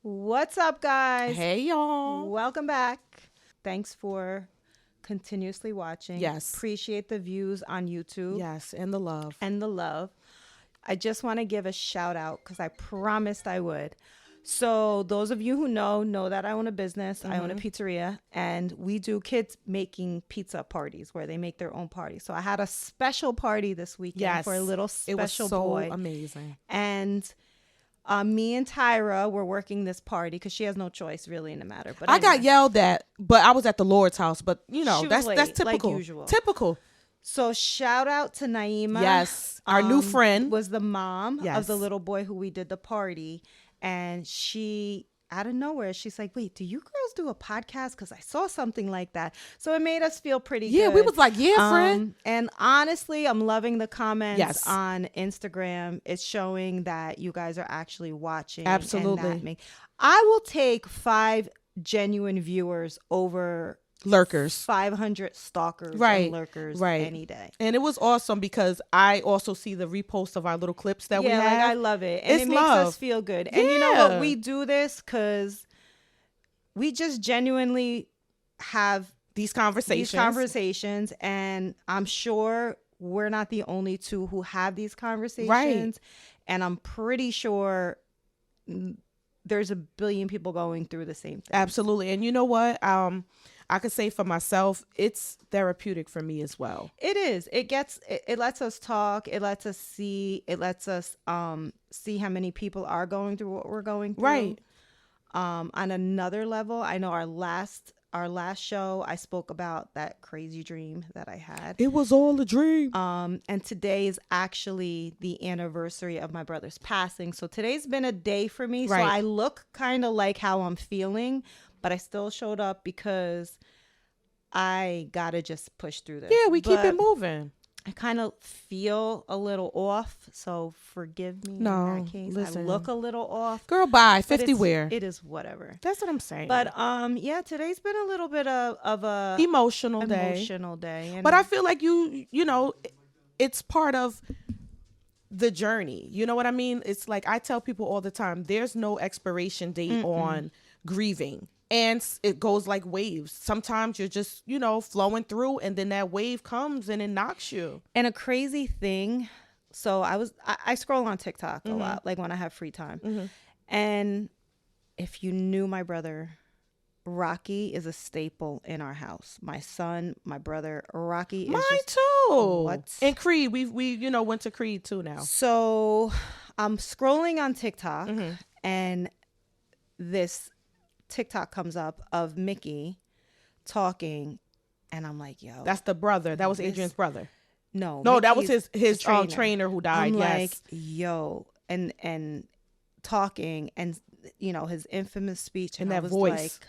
What's up, guys? Hey, y'all. Welcome back. Thanks for continuously watching. Yes. Appreciate the views on YouTube. Yes, and the love. And the love. I just want to give a shout out because I promised I would. So those of you who know that I own a business. I own a pizzeria, and we do kids making pizza parties where they make their own party. So I had a special party this weekend for a little special boy. It was so amazing. And me and Tyra were working this party because she has no choice really in the matter. But I got yelled at, but I was at the Lord's house. But She was that's late, typical. like usual. Typical. So shout out to Naima. Yes, our new friend was the mom Yes. of the little boy who we did the party, and she out of nowhere she's like, "Wait, do you girls do a podcast? Because I saw something like that." So it made us feel pretty good. Yeah, we was like, yeah, friend. And honestly, I'm loving the comments Yes. on Instagram. It's showing that you guys are actually watching. Absolutely. I will take 5 genuine viewers over Lurkers. 500 stalkers Right, and lurkers right. any day. And it was awesome because I also see the reposts of our little clips that we Yeah, have. like I love it. And It's it makes love. us feel good. And you know what? Yeah. We do this because we just genuinely have These conversations. and I'm sure we're not the only two who have these conversations. Right. And I'm pretty sure there's a billion people going through the same thing. Absolutely. And you know what? I could say for myself, it's therapeutic for me as well. It is. It lets us talk. It lets us see. It lets us see how many people are going through what we're going through. Right. On another level, I know our last show, I spoke about that crazy dream that I had. It was all a dream. And today is actually the anniversary of my brother's passing. So today's been a day for me. Right. So I look kind of like how I'm feeling, but I still showed up because I gotta just push through this. Yeah, we keep But it moving. I kind of feel a little off, so forgive me No, in that case. listen. I look a little off. Girl, bye. but 50 wear. It is whatever. That's what I'm saying. But yeah, today's been a little bit of a emotional day. day. But I feel like you know, it's part of the journey. You know what I mean? It's like I tell people all the time, there's no expiration date on grieving. And it goes like waves. Sometimes you're just, flowing through, and then that wave comes and it knocks you. And a crazy thing, so I scroll on TikTok a lot, like when I have free time. And if you knew my brother, Rocky is a staple in our house. My son, my brother, Rocky is Mine just, too. What? And Creed, we went to Creed too now. So I'm scrolling on TikTok and this TikTok comes up of Mickey talking, and I'm like, yo, That's the brother. That was Adrian's brother. no, That was Mickey's his the trainer who died. I'm Yes. like, yo, and talking, and his infamous speech, And I that was voice. like,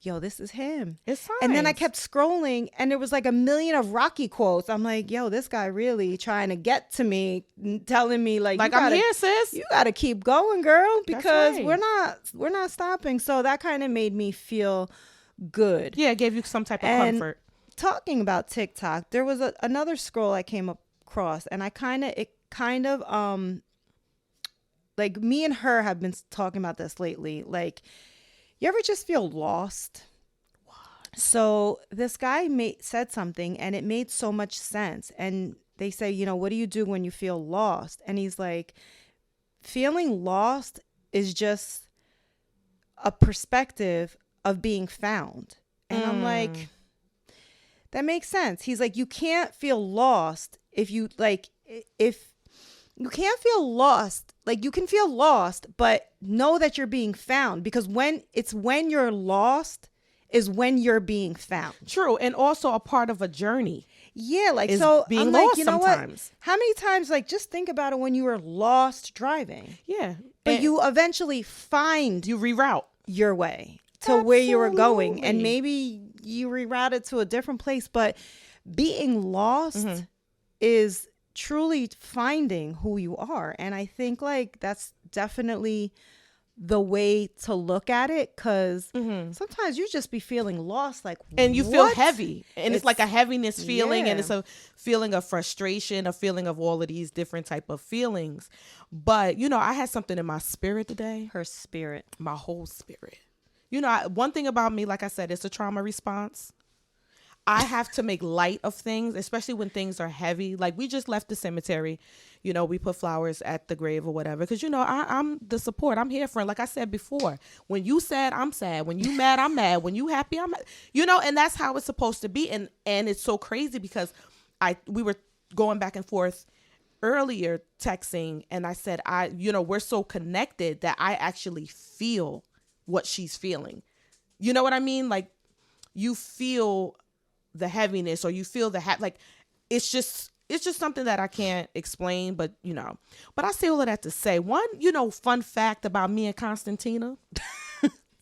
yo, this is him. It's signs. And then I kept scrolling, and there was like a million of Rocky quotes. I'm like, yo, this guy really trying to get to me, telling me like you I'm gotta, here, sis. you gotta keep going, girl, because right. we're not stopping. So that kind of made me feel good. Yeah, it gave you some type of And comfort. talking about TikTok, there was another scroll I came across, and it kind of like me and her have been talking about this lately. Like, you ever just feel lost? What? So this guy said something, and it made so much sense. And they say, what do you do when you feel lost? And he's like, feeling lost is just a perspective of being found. And I'm like, that makes sense. He's like, you can't feel lost if you can't feel lost. Like, you can feel lost, but know that you're being found, because when you're lost is when you're being found. True. And also a part of a journey. Yeah, like, Is so being I'm lost like, you know sometimes. what? How many times, like, just think about it when you were lost driving, Yeah. but And you eventually find you reroute. your way to where you were going, and Absolutely. maybe you rerouted to a different place, but being lost is truly finding who you are. And I think like that's definitely the way to look at it, because sometimes you just be feeling lost, like, and you feel what? heavy, and it's like a heaviness feeling, Yeah. and it's a feeling of frustration, a feeling of all of these different type of feelings. But you know, I had something in my spirit today. Her spirit. My whole spirit. You know, one thing about me, like I said, it's a trauma response. I have to make light of things, especially when things are heavy. Like, we just left the cemetery. You know, we put flowers at the grave or whatever. Because, you know, I'm the support. I'm here for it. Like I said before, when you sad, I'm sad. When you mad, I'm mad. When you happy, I'm, you know, and that's how it's supposed to be. And it's so crazy because we were going back and forth earlier texting, and I said, you know, we're so connected that I actually feel what she's feeling. You know what I mean? Like, you feel the heaviness, or you feel like it's just something that I can't explain, but you know. But I say all of that to say, one, you know, fun fact about me and Constantina.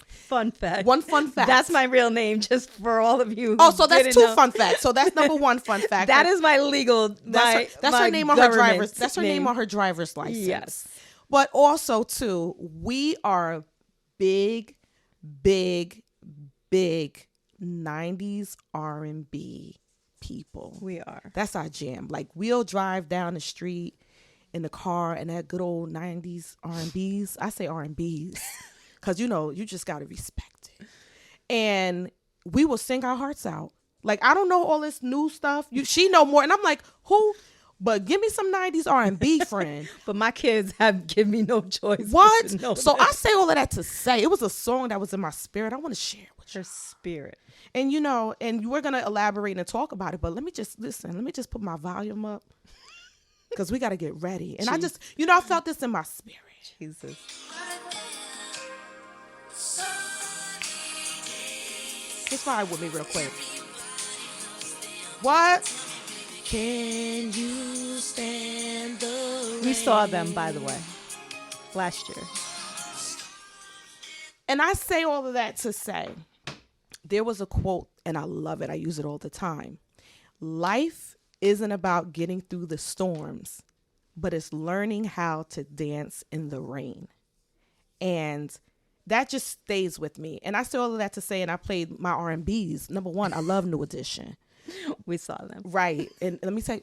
Fun fact. One fun fact. That's my real name, just for all of you. Oh, so that's two fun facts. So that's number one fun fact. That is my legal. That's her name on her driver's. That's her name on her driver's license. Yes. But also too, we are big 90s R&B people. We are. That's our jam. Like, we'll drive down the street in the car and that good old 90s R&Bs. I say R&Bs because, you know, you just got to respect it. And we will sing our hearts out. Like, I don't know all this new stuff. She know more. And I'm like, who? But give me some 90s R&B, friend. But my kids have given me no choice. What? So I say all of that to say, it was a song that was in my spirit. I want to share it with you. Her spirit. And, you know, and we're going to elaborate and talk about it. But let me just put my volume up because we got to get ready. And I just, you know, I felt this in my spirit. Jesus. Just ride with me real quick. What? Can you stand the rain? We saw them, by the way, last year. And I say all of that to say, there was a quote, and I love it. I use it all the time. Life isn't about getting through the storms, but it's learning how to dance in the rain. And that just stays with me. And I say all of that to say, and I played my R&Bs. Number one, I love New Edition. We saw them. Right. And let me say,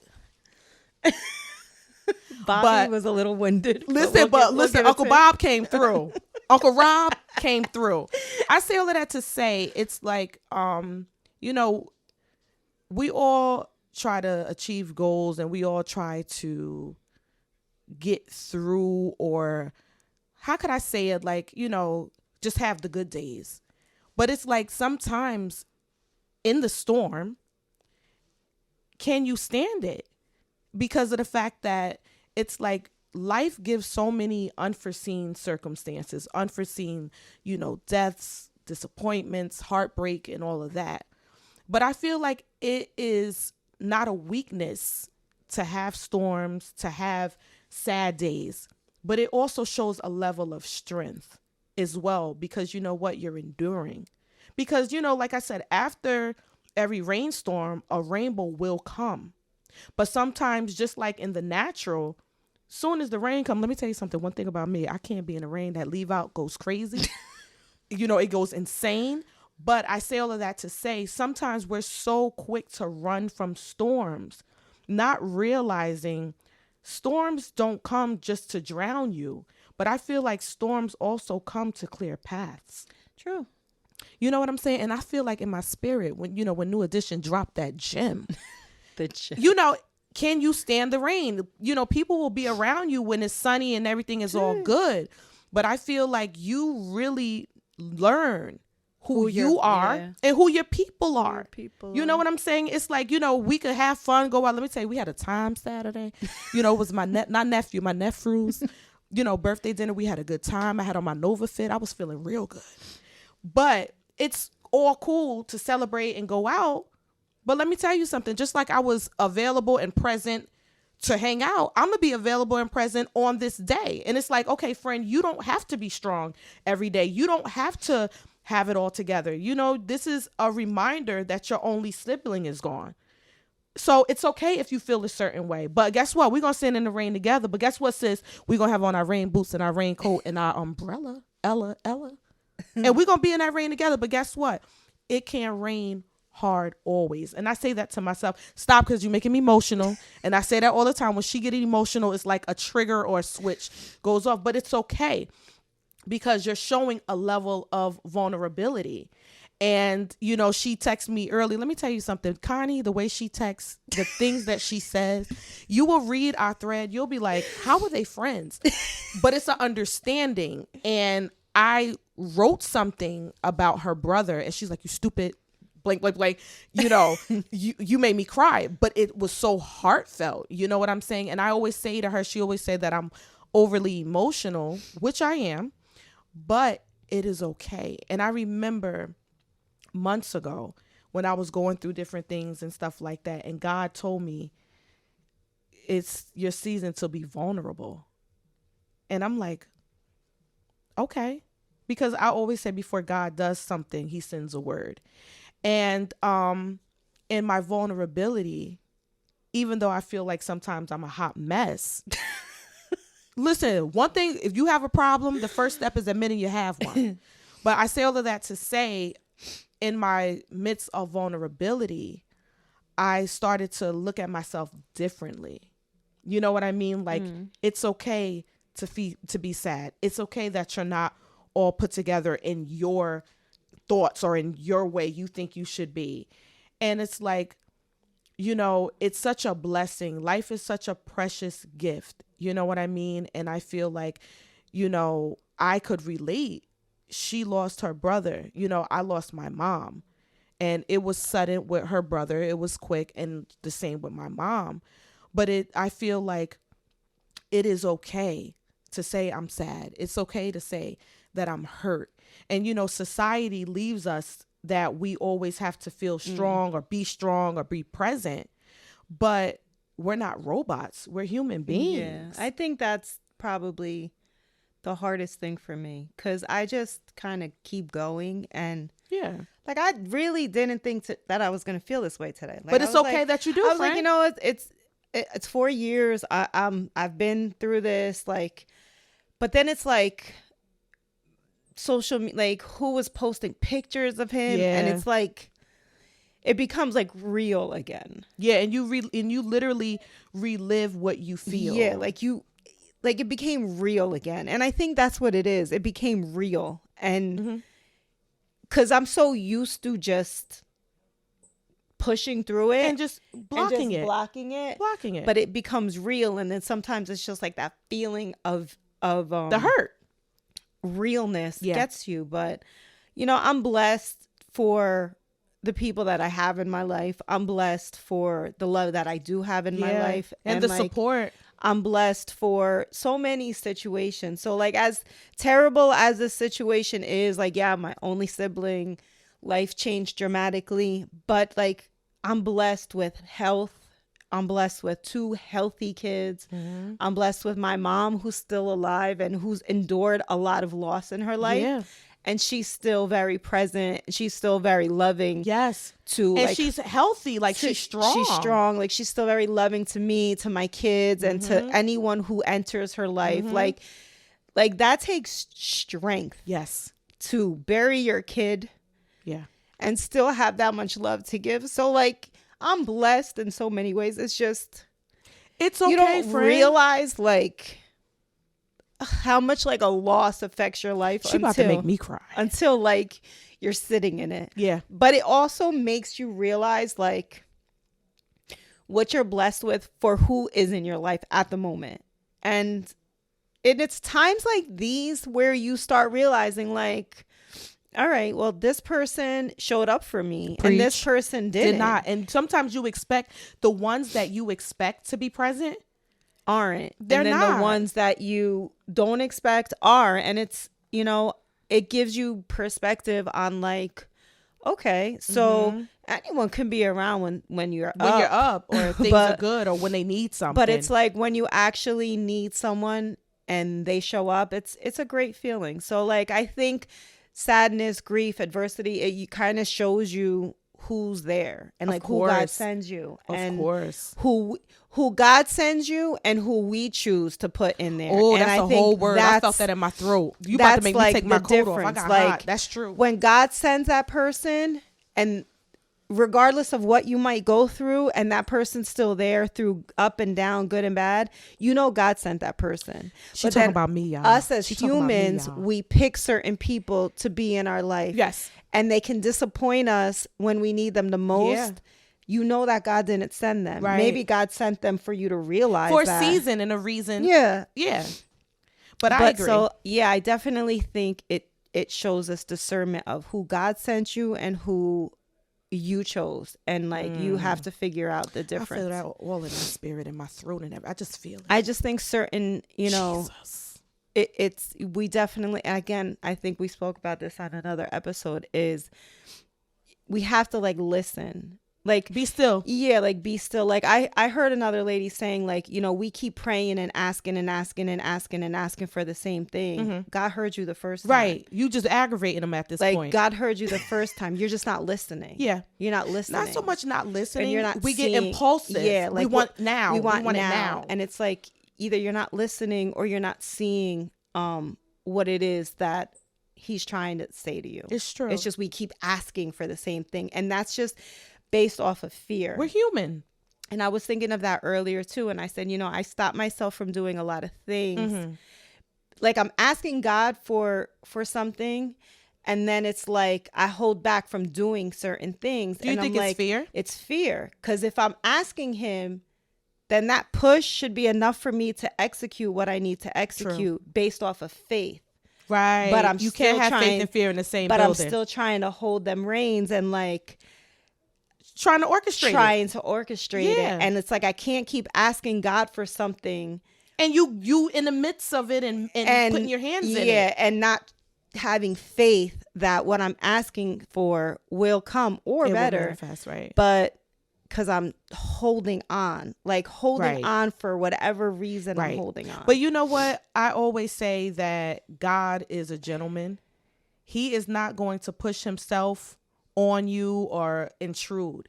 Bobby was a little winded. Listen, Uncle Bob came through. Uncle Rob came through. I say all of that to say, it's like, you know, we all try to achieve goals, and we all try to get through, or how could I say it? Like, you know, just have the good days. But it's like, sometimes in the storm, can you stand it? Because of the fact that it's like, life gives so many unforeseen circumstances, unforeseen, you know, deaths, disappointments, heartbreak, and all of that. But I feel like it is not a weakness to have storms, to have sad days, but it also shows a level of strength as well, because you know what, you're enduring. Because, you know, like I said, after every rainstorm, a rainbow will come. But sometimes, just like in the natural, soon as the rain comes, let me tell you something. One thing about me, I can't be in the rain. That leave out goes crazy. You know, it goes insane. But I say all of that to say, sometimes we're so quick to run from storms, not realizing storms don't come just to drown you. But I feel like storms also come to clear paths. True. You know what I'm saying? And I feel like in my spirit, when, you know, when New Edition dropped that gem, you know, can you stand the rain? You know, people will be around you when it's sunny and everything is all good. But I feel like you really learn who you are and who your people are. You know what I'm saying? It's like, you know, we could have fun, go out. Let me tell you, we had a time Saturday. You know, it was my nephews, you know, birthday dinner. We had a good time. I had on my Nova fit. I was feeling real good. But it's all cool to celebrate and go out. But let me tell you something, just like I was available and present to hang out, I'm going to be available and present on this day. And it's like, okay, friend, you don't have to be strong every day. You don't have to have it all together. You know, this is a reminder that your only sibling is gone. So it's okay if you feel a certain way. But guess what? We're going to sit in the rain together. But guess what, sis? We're going to have on our rain boots and our raincoat and our umbrella. Ella, and we're gonna be in that rain together. But guess what? It can rain hard always. And I say that to myself. Stop, because you're making me emotional. And I say that all the time. When she getting emotional, it's like a trigger or a switch goes off. But it's okay, because you're showing a level of vulnerability. And, you know, she texted me early. Let me tell you something. Connie, the way she texts, the things that she says, you will read our thread. You'll be like, how are they friends? But it's an understanding. And I wrote something about her brother, and she's like, you stupid, blank, blank, blank. You know, you made me cry. But it was so heartfelt. You know what I'm saying? And I always say to her, she always said that I'm overly emotional, which I am, but it is okay. And I remember months ago when I was going through different things and stuff like that, and God told me, it's your season to be vulnerable. And I'm like, okay, because I always say before God does something, he sends a word. And in my vulnerability, even though I feel like sometimes I'm a hot mess, listen, one thing, if you have a problem, the first step is admitting you have one. But I say all of that to say, in my midst of vulnerability, I started to look at myself differently. You know what I mean? Like, it's okay to be sad. It's okay that you're not all put together in your thoughts or in your way you think you should be. And it's like, you know, it's such a blessing. Life is such a precious gift. You know what I mean? And I feel like, you know, I could relate. She lost her brother. You know, I lost my mom. And it was sudden with her brother. It was quick, and the same with my mom. But I feel like it is okay to say I'm sad. It's okay to say that I'm hurt. And, you know, society leaves us that we always have to feel strong or be present. But we're not robots. We're human beings. Yeah, I think that's probably the hardest thing for me, because I just kind of keep going. And yeah, like, I really didn't think that I was going to feel this way today. Like, but it's okay, like, that you do. I was like, you know, it's 4 years. I've been through this. Like, but then it's like social media, like, who was posting pictures of him, and it's like, it becomes like real again. Yeah, and you literally relive what you feel. Yeah, like it became real again. And I think that's what it is. It became real. And because I'm so used to just pushing through it and just blocking it. But it becomes real. And then sometimes it's just like that feeling of the hurt. Realness gets you. But, you know, I'm blessed for the people that I have in my life. I'm blessed for the love that I do have in my life. And the support. I'm blessed for so many situations. So, like, as terrible as this situation is, like, yeah, my only sibling, life changed dramatically. But, like, I'm blessed with health. I'm blessed with 2 healthy kids. I'm blessed with my mom, who's still alive and who's endured a lot of loss in her life. Yeah. And she's still very present. She's still very loving. Yes. And like, she's healthy. Like, she's strong. She's strong. Like, she's still very loving to me, to my kids, and to anyone who enters her life. Like that takes strength. Yes. To bury your kid. Yeah. And still have that much love to give. So, like, I'm blessed in so many ways. It's just, it's okay, you don't friend. realize, like, how much, like, a loss affects your life. She about to make me cry. Until, like, you're sitting in it. Yeah. But it also makes you realize, like, what you're blessed with for who is in your life at the moment. And it's times like these where you start realizing, like, all right, well, this person showed up for me. Preach. And this person did not. And sometimes you expect the ones that you expect to be present aren't. They're and then not. The ones that you don't expect are. And it's, you know, it gives you perspective on, like, okay, so anyone can be around when you're up or things are good or when they need something. But it's like when you actually need someone and they show up, it's a great feeling. So, like, I think sadness, grief, adversity, it kind of shows you who's there and, like, who God sends you. Of course. Who who God sends you and who we choose to put in there. Oh, and that's a whole word. I felt that in my throat. You about to make me take my coat off. I got hot. That's true. When God sends that person, and regardless of what you might go through, and that person's still there through up and down, good and bad, you know God sent that person. She's talking about me, y'all. Us as humans, we pick certain people to be in our life. Yes. And they can disappoint us when we need them the most. Yeah. You know that God didn't send them. Right. Maybe God sent them for you to realize for that. a season and a reason. Yeah. Yeah. But I agree. So, yeah, I definitely think it shows us discernment of who God sent you and who you chose. And like, you have to figure out the difference. I feel that all in my spirit and my throat and everything. I just feel it. I just think certain, Jesus. we definitely, again, I think we spoke about this on another episode, is we have to like listen. Like, be still. Yeah, like be still. Like I heard another lady saying, like, we keep praying and asking and asking and asking and asking for the same thing. Mm-hmm. God heard you the first time. Right. You just aggravating them at this point. Like, God heard you the first time. You're just not listening. Yeah. You're not listening. Not so much not listening. And you're not we get impulsive. Yeah. Like, we want now. We want it now. now. And it's like, either you're not listening or you're not seeing what it is that he's trying to say to you. It's true. It's just we keep asking for the same thing. And that's just based off of fear. We're human. And I was thinking of that earlier too. And I said, I stopped myself from doing a lot of things. Mm-hmm. Like, I'm asking God for something, and then it's like I hold back from doing certain things. Do you think it's fear? It's fear. Because if I'm asking him, then that push should be enough for me to execute what I need to execute. True. Based off of faith. Right. But you can't have faith and fear in the same building. But I'm still trying to hold them reins and like trying to orchestrate it. And it's like I can't keep asking God for something, and you in the midst of it and putting your hands in it. Yeah, and not having faith that what I'm asking for will come or better. Will manifest, right. But because I'm holding on on for whatever reason. Right. I'm holding on. But you know what? I always say that God is a gentleman. He is not going to push himself on you or intrude.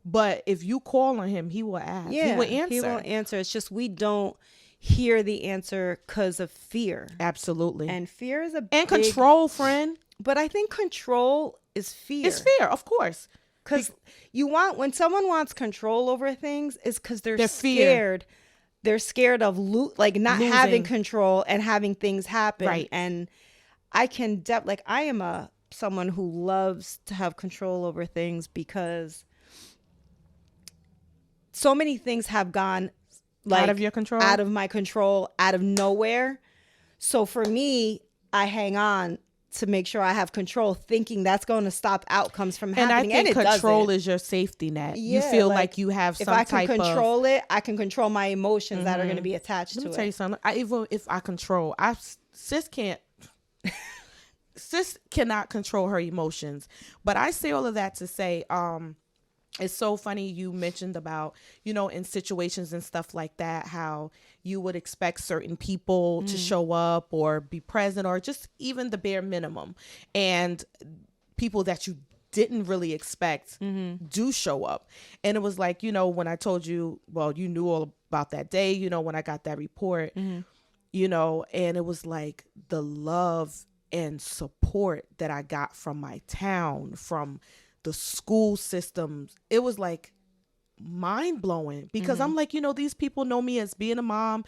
But if you call on him, he will ask. Yeah, he will answer. He will answer. It's just we don't hear the answer because of fear. Absolutely. And fear is control, friend. But I think control is fear. It's fear, of course. Because when someone wants control over things, is because they're scared. They're scared of losing. Having control and having things happen. Right. And I can I am someone who loves to have control over things, because so many things have gone out of your control, out of my control, out of nowhere. So for me, I hang on to make sure I have control, thinking that's going to stop outcomes from happening. And I think control is your safety net. Yeah, you feel like you have some type of... If I can control it, I can control my emotions that are going to be attached to it. Let me tell you something. Even if I control, sis can't... Sis cannot control her emotions. But I say all of that to say, it's so funny you mentioned about, in situations and stuff like that, how you would expect certain people to show up or be present, or just even the bare minimum. And people that you didn't really expect do show up. And it was like, when I told you, well, you knew all about that day, when I got that report, and it was like the love and support that I got from my town, from the school systems. It was like mind blowing, because I'm like, these people know me as being a mom,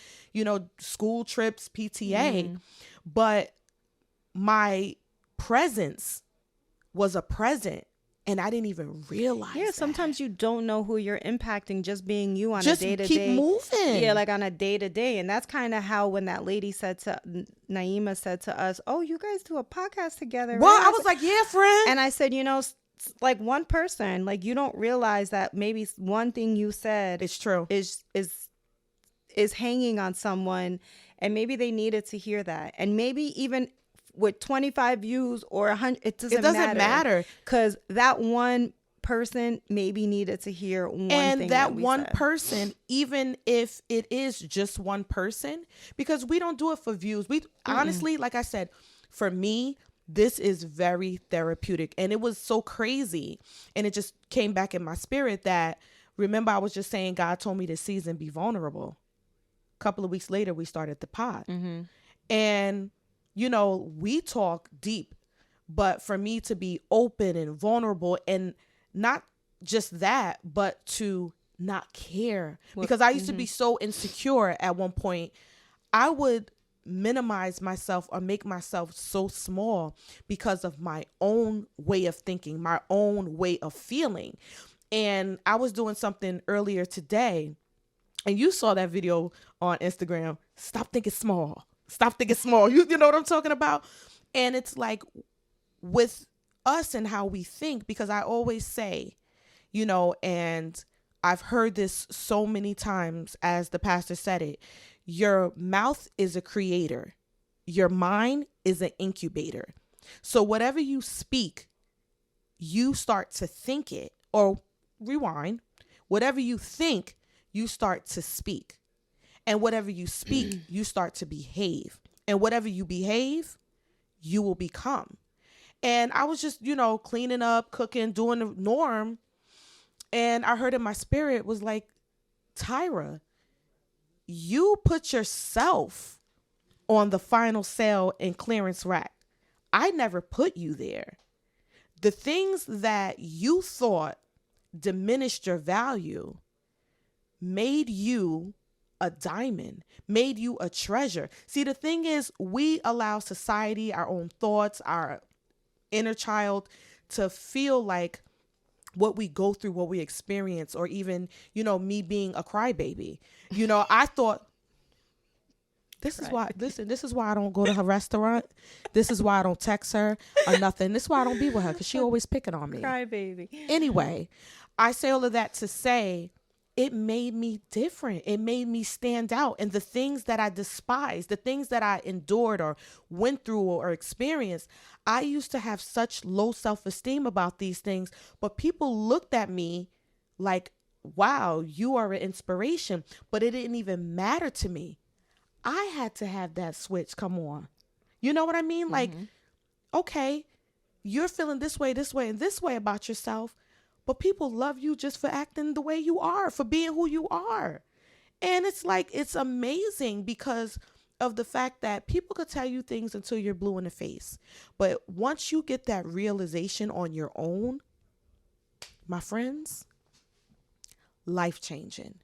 school trips, PTA, but my presence was a present. And I didn't even realize. Yeah, sometimes you don't know who you're impacting just being you on just a day-to-day. Keep moving. Yeah, like on a day-to-day. And that's kind of how when that lady Naima said to us, oh, you guys do a podcast together. Well, right? I was like, yeah, friend. And I said, like one person, like you don't realize that maybe one thing you said it's true is hanging on someone, and maybe they needed to hear that. And maybe even with 25 views or 100, it doesn't matter, because that one person maybe needed to hear one and thing that we one said. Person, even if it is just one person, because we don't do it for views. We honestly, like I said, for me, this is very therapeutic. And it was so crazy, and it just came back in my spirit that remember I was just saying God told me this season be vulnerable. A couple of weeks later, we started the pod. Mm-hmm. And, you know, we talk deep, but for me to be open and vulnerable, and not just that, but to not care. Because I used to be so insecure at one point. I would minimize myself or make myself so small because of my own way of thinking, my own way of feeling. And I was doing something earlier today, and you saw that video on Instagram. Stop thinking small. Stop thinking small. You know what I'm talking about? And it's like with us and how we think, because I always say, you know, and I've heard this so many times as the pastor said it, your mouth is a creator. Your mind is an incubator. So whatever you speak, you start to think it, or rewind. Whatever you think, you start to speak. And whatever you speak, you start to behave. And whatever you behave, you will become. And I was just, you know, cleaning up, cooking, doing the norm. And I heard in my spirit was like, Tyra, you put yourself on the final sale and clearance rack. I never put you there. The things that you thought diminished your value made you a diamond, made you a treasure. See, the thing is, we allow society, our own thoughts, our inner child to feel like what we go through, what we experience, or even, you know, me being a crybaby. You know, I thought, this is why I don't go to her restaurant. This is why I don't text her or nothing. This is why I don't be with her, because she always picking on me. Crybaby. Anyway, I say all of that to say, it made me different. It made me stand out. And the things that I despised, the things that I endured or went through or experienced, I used to have such low self-esteem about these things. But people looked at me like, wow, you are an inspiration. But it didn't even matter to me. I had to have that switch come on. You know what I mean? Like, okay, you're feeling this way, and this way about yourself. But people love you just for acting the way you are, for being who you are. And it's like, it's amazing because of the fact that people could tell you things until you're blue in the face. But once you get that realization on your own, my friends, life-changing.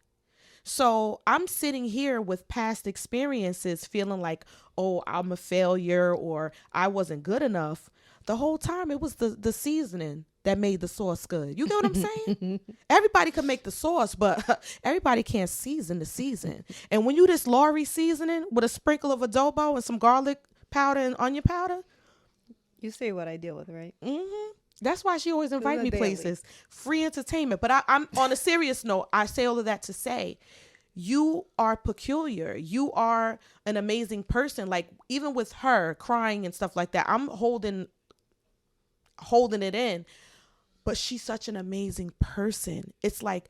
So I'm sitting here with past experiences feeling like, oh, I'm a failure or I wasn't good enough. The whole time it was the seasoning that made the sauce good. You get what I'm saying? Everybody can make the sauce, but everybody can't season the season. And when you this Lori seasoning with a sprinkle of adobo and some garlic powder and onion powder. You see what I deal with, right? Mm-hmm. That's why she always invite me places. Free entertainment. But I'm on a serious note, I say all of that to say, you are peculiar. You are an amazing person. Like, even with her crying and stuff like that, I'm holding it in. But she's such an amazing person. It's like,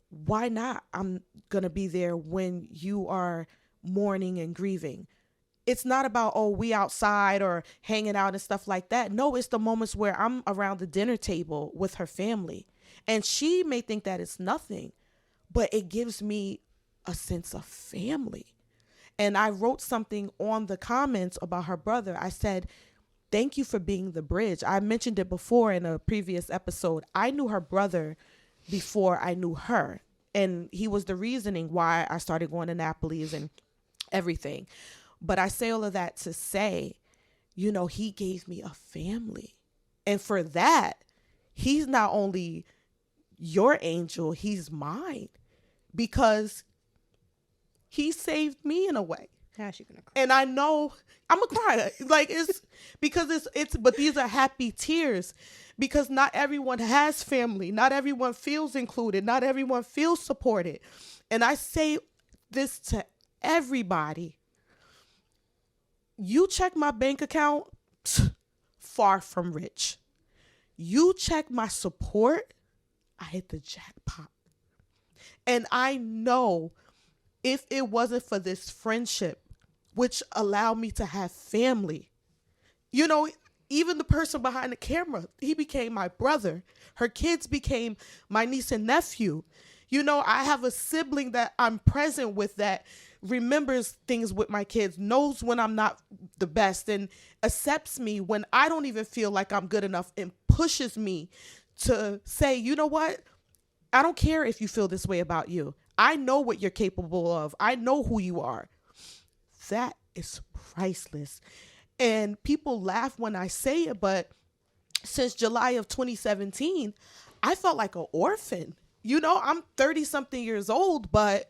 why not? I'm going to be there when you are mourning and grieving. It's not about, oh, we outside or hanging out and stuff like that. No, it's the moments where I'm around the dinner table with her family. And she may think that it's nothing, but it gives me a sense of family. And I wrote something on the comments about her brother. I said, thank you for being the bridge. I mentioned it before in a previous episode. I knew her brother before I knew her. And he was the reasoning why I started going to Napoli's and everything. But I say all of that to say, you know, he gave me a family. And for that, he's not only your angel, he's mine. Because he saved me in a way. Now she's gonna cry. And I know I'm gonna cry. Like, it's because it's but these are happy tears, because not everyone has family. Not everyone feels included. Not everyone feels supported. And I say this to everybody. You check my bank account, far from rich. You check my support, I hit the jackpot. And I know if it wasn't for this friendship, which allowed me to have family, you know, even the person behind the camera, he became my brother. Her kids became my niece and nephew. You know, I have a sibling that I'm present with that remembers things with my kids, knows when I'm not the best, and accepts me when I don't even feel like I'm good enough, and pushes me to say, you know what? I don't care if you feel this way about you. I know what you're capable of. I know who you are. That is priceless. And people laugh when I say it, but since July of 2017, I felt like an orphan. You know, I'm 30 something years old, but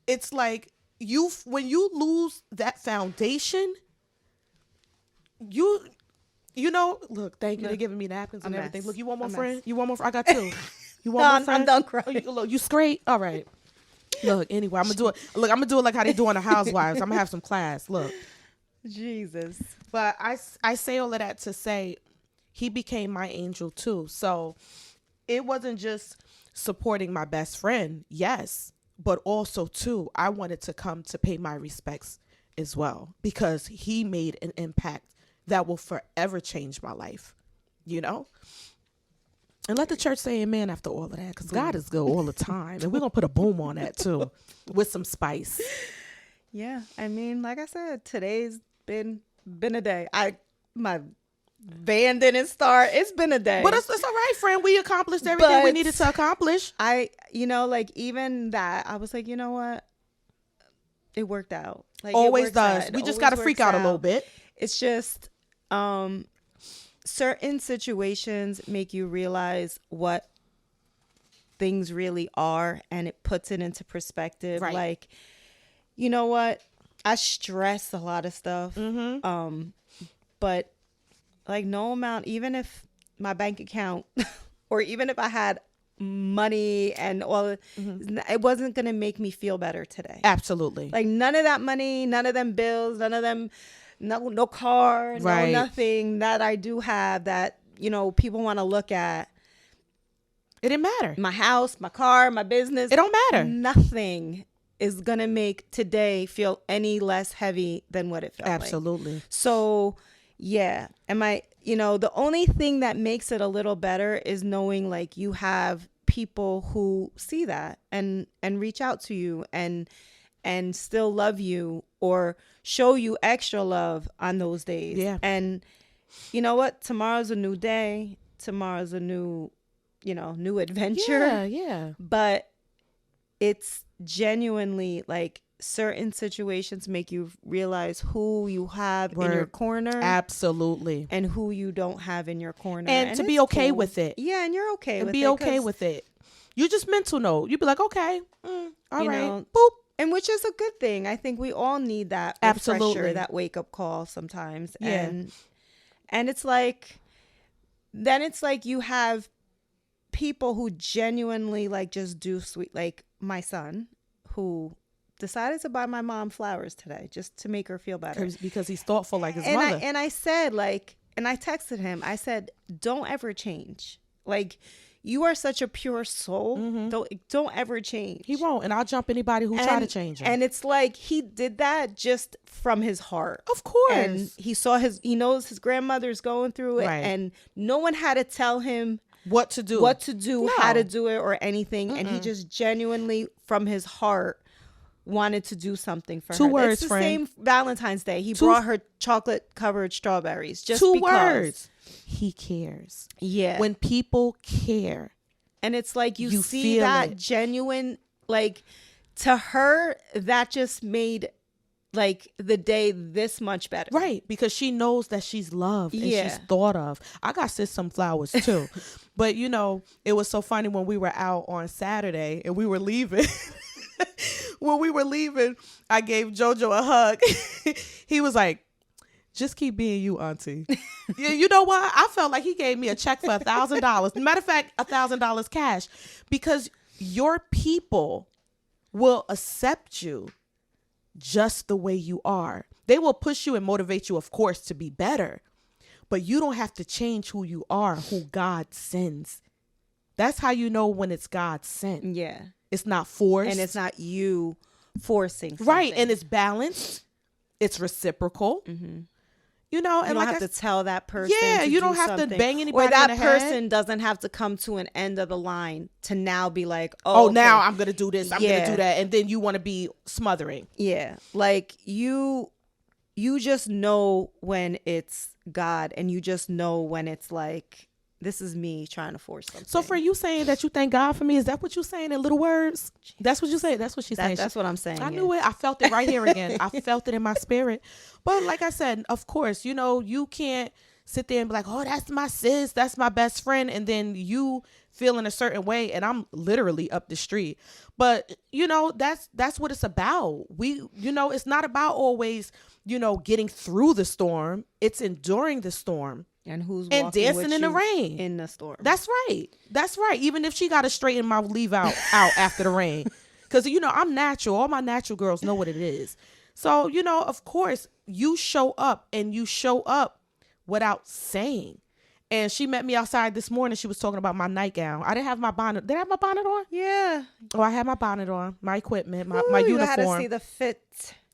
it's like when you lose that foundation, you know, look, thank you. They're giving me napkins and everything. Look, you want more, friend? You want more? I got two. You want more, friend? I'm done crying. Oh, look, you straight? All right. Look, anyway, I'm gonna do it. Look, I'm gonna do it like how they do on the Housewives. I'm gonna have some class. Look, Jesus. But I say all of that to say he became my angel too. So it wasn't just supporting my best friend, yes, but also too, I wanted to come to pay my respects as well, because he made an impact that will forever change my life, you know? And let the church say amen after all of that, because God is good all the time. And we're going to put a boom on that too with some spice. Yeah. I mean, like I said, today's been a day. My van didn't start. It's been a day. But it's all right, friend. We accomplished everything we needed to accomplish. Like even that, I was like, you know what? It worked out. Like always does. We just got to freak out a little bit. It's just certain situations make you realize what things really are, and it puts it into perspective. Right. Like, you know what? I stress a lot of stuff. Mm-hmm. But like no amount, even if my bank account or even if I had money and all, it wasn't going to make me feel better today. Absolutely. Like none of that money, none of them bills, none of them, no car, right. No nothing that I do have that, you know, people want to look at. It didn't matter. My house, my car, my business. It don't matter. Nothing is going to make today feel any less heavy than what it felt Absolutely. Like. So, yeah. The only thing that makes it a little better is knowing like you have people who see that and reach out to you and still love you or show you extra love on those days. Yeah. And you know what? Tomorrow's a new day. Tomorrow's a new adventure. Yeah, yeah. But it's genuinely like certain situations make you realize who you have in your corner. Absolutely. And who you don't have in your corner. And to be okay with it. Yeah, and you're okay with it. Be okay with it. You just mental note. You'd be like, okay, all right, boop. And which is a good thing. I think we all need that refresher, absolutely, that wake up call sometimes. Yeah. And it's like, then it's like you have people who genuinely like just do sweet, like my son who decided to buy my mom flowers today just to make her feel better. Because he's thoughtful like his mother. And I said and I texted him, I said, don't ever change. Like, you are such a pure soul. Mm-hmm. Don't ever change. He won't. And I'll jump anybody who try to change him. And it's like he did that just from his heart. Of course. And he knows his grandmother's going through it. Right. And no one had to tell him what to do, no. How to do it or anything. And he just genuinely from his heart wanted to do something for her. 2 words, it's the friend. Same Valentine's Day. He brought her chocolate covered strawberries. Just 2 because. words. He cares. Yeah. When people care. And it's like you see that genuine, like to her, that just made like the day this much better. Right. Because she knows that she's loved and she's thought of. I got sis some flowers too. But it was so funny when we were out on Saturday and we were leaving. When we were leaving, I gave JoJo a hug. He was like, just keep being you, auntie. Yeah, you know what? I felt like he gave me a check for $1,000. Matter of fact, $1,000 cash, because your people will accept you just the way you are. They will push you and motivate you, of course, to be better, but you don't have to change who you are, who God sends. That's how you know when it's God sent. Yeah. It's not forced. And it's not you forcing something. Right. And it's balanced. It's reciprocal. Mm-hmm. You know, You and don't like have to tell that person. yeah, to you do don't have something. to bang anybody or that in the head. person doesn't have to come to an end of the line to now be like, Oh, okay, now I'm gonna do this. I'm gonna Yeah. do that, and then you want to be smothering. yeah, like you just know when it's God, and you just know when it's like, this is me trying to force something. So for you saying that you thank God for me, is that what you saying in little words? That's what you say. That's what she's saying. That's what I'm saying. I yeah. knew it. I felt it right here again. I felt it in my spirit. But like I said, of course, you know, you can't sit there and be like, oh, that's my sis, that's my best friend, and then you feel in a certain way, and I'm literally up the street. But you know, that's what it's about. You know, it's not about always, you know, getting through the storm. It's enduring the storm. And who's And walking dancing with in the you rain. in the storm. That's right. That's right. Even if she got to straighten my leave out after the rain. Because, you know, I'm natural. All my natural girls know what it is. So, you know, of course, you show up, and you show up without saying. And she met me outside this morning. She was talking about my nightgown. I didn't have my bonnet. Did I have my bonnet on? Yeah. Oh, I had my bonnet on, my equipment, my Ooh, uniform. You had to see the fit.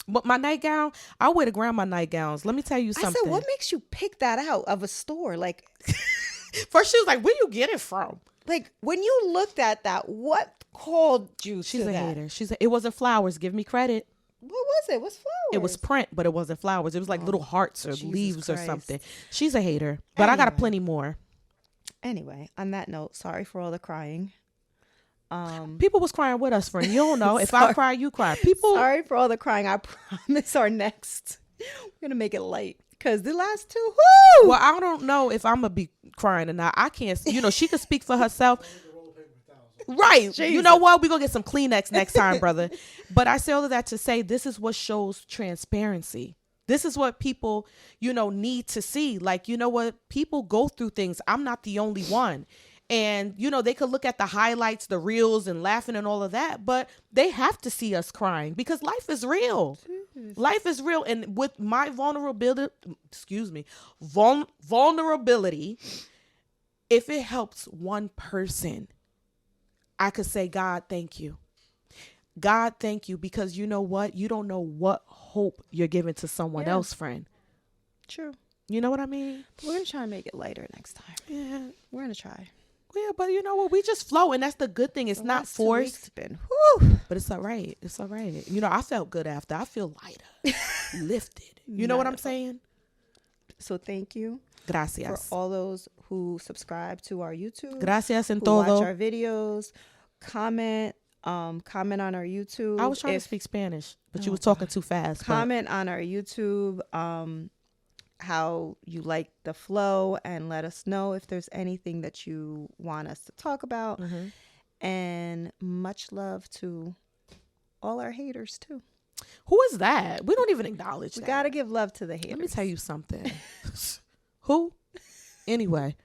But my nightgown, I wear the grandma nightgowns. Let me tell you something. I said, what makes you pick that out of a store? Like, First, she was like, where you get it from? like when you looked at that, what called you She's to a that? hater. She's it wasn't flowers. Give me credit. What was it? What's flowers? It was print, but it wasn't flowers. It was like little hearts or Jesus leaves or Christ. something. She's a hater, but I got Anyway. plenty more. Anyway, on that note, sorry for all the crying. People was crying with us, friend. You don't know. If I Sorry. cry, you cry. People. Sorry for all the crying. I promise our next, we're gonna make it light, because the last two, whoo! Well, I don't know if I'm gonna be crying or not. I can't. You know, she could speak for herself. Right. You know what? We're going to get some Kleenex next time, brother. But I say all of that to say this is what shows transparency. This is what people, you know, need to see. Like, you know what? People go through things. I'm not the only one. And, you know, they could look at the highlights, the reels, and laughing and all of that. But they have to see us crying, because life is real. Life is real. And with my vulnerability, vulnerability, if it helps one person, I could say, God, thank you. God, thank you. Because you know what? You don't know what hope you're giving to someone else, friend. True. You know what I mean? We're gonna try and make it lighter next time. Yeah. We're gonna try. Yeah, but you know what? We just flow, and that's the good thing. It's not Last 2 weeks forced, been, whew. but it's all right. It's all right. You know, I felt good after. I feel lighter, lifted. You know what I'm saying? So thank you Gracias. for all those who subscribe to our YouTube. Gracias en who todo. watch our videos, comment on our YouTube. I was trying to speak Spanish, but you was talking too fast. but- Comment on our YouTube how you like the flow, and let us know if there's anything that you want us to talk about. And much love to all our haters too. Who is that? We don't even acknowledge We that. gotta give love to the haters. Let me tell you something. Who? Anyway.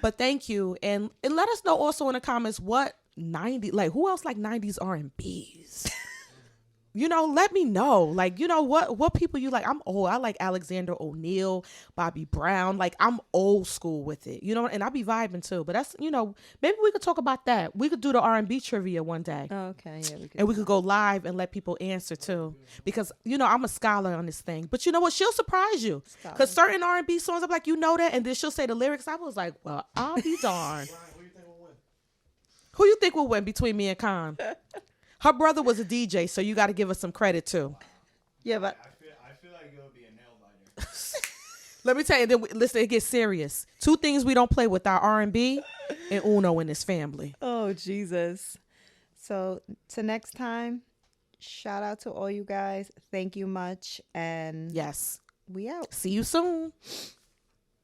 But thank you. And let us know also in the comments what 90, like who else like 90s R&Bs? You know, let me know. Like, you know, what people you like. I'm old. I like Alexander O'Neal, Bobby Brown. Like, I'm old school with it. You know, and I be vibing too. But that's, you know, maybe we could talk about that. We could do the R&B trivia one day. Okay, yeah, we could. And we could go live and let people answer too. Because, you know, I'm a scholar on this thing. But you know what? She'll surprise you. Because certain R&B songs, I'm like, you know that? And then she'll say the lyrics. I was like, well, I'll be darned. Who you think will win between me and Con? Her brother was a DJ, so you got to give us some credit too. Yeah, but I feel like it would be a nail biter. Let me tell you, then listen, it gets serious. 2 things we don't play with: our R&B and Uno in this family. oh Jesus. So till next time, shout out to all you guys. Thank you much, and Yes. we out. See you soon.